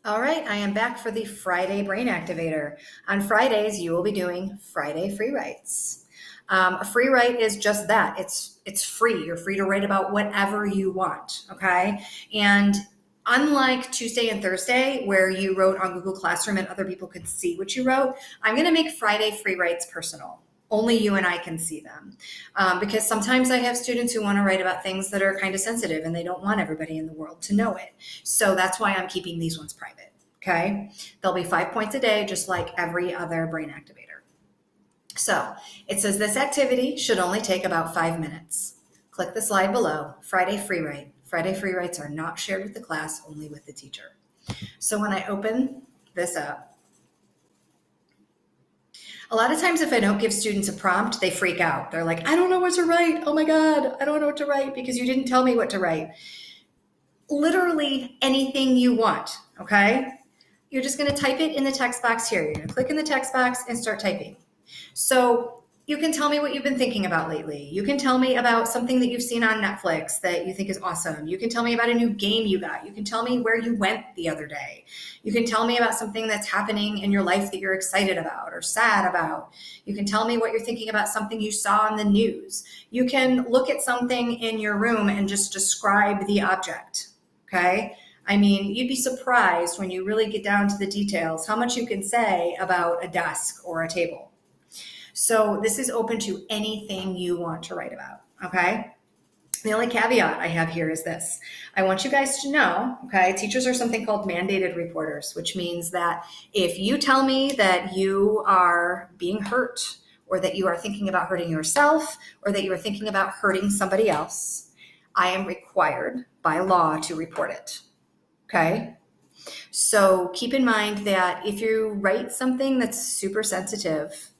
All right, I am back for the Friday Brain Activator. On Fridays, you will be doing Friday free writes. A free write is just that. It's free. You're free to write about whatever you want, okay? And unlike Tuesday and Thursday, where you wrote on Google Classroom and other people could see what you wrote, I'm going to make Friday free writes personal. Only you and I can see them. Because sometimes I have students who want to write about things that are kind of sensitive and they don't want everybody in the world to know it. So that's why I'm keeping these ones private. Okay. There'll be 5 points a day, just like every other brain activator. So it says this activity should only take about 5 minutes. Click the slide below, Friday free write. Friday free writes are not shared with the class, only with the teacher. So when I open this up, a lot of times if I don't give students a prompt, they freak out. They're like, I don't know what to write. Oh my God, I don't know what to write because you didn't tell me what to write. Literally anything you want, okay? You're just going to type it in the text box here. You're going to click in the text box and start typing. So you can tell me what you've been thinking about lately. You can tell me about something that you've seen on Netflix that you think is awesome. You can tell me about a new game you got. You can tell me where you went the other day. You can tell me about something that's happening in your life that you're excited about or sad about. You can tell me what you're thinking about something you saw on the news. You can look at something in your room and just describe the object, okay? I mean, you'd be surprised when you really get down to the details how much you can say about a desk or a table. So this is open to anything you want to write about, okay? The only caveat I have here is this. I want you guys to know, okay, teachers are something called mandated reporters, which means that if you tell me that you are being hurt or that you are thinking about hurting yourself or that you are thinking about hurting somebody else, I am required by law to report it, okay? So keep in mind that if you write something that's super sensitive,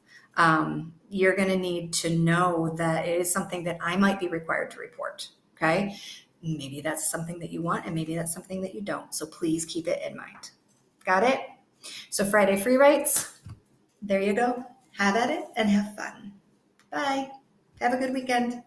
you're going to need to know that it is something that I might be required to report. Okay. Maybe that's something that you want and maybe that's something that you don't. So please keep it in mind. Got it? So Friday free writes, there you go. Have at it and have fun. Bye. Have a good weekend.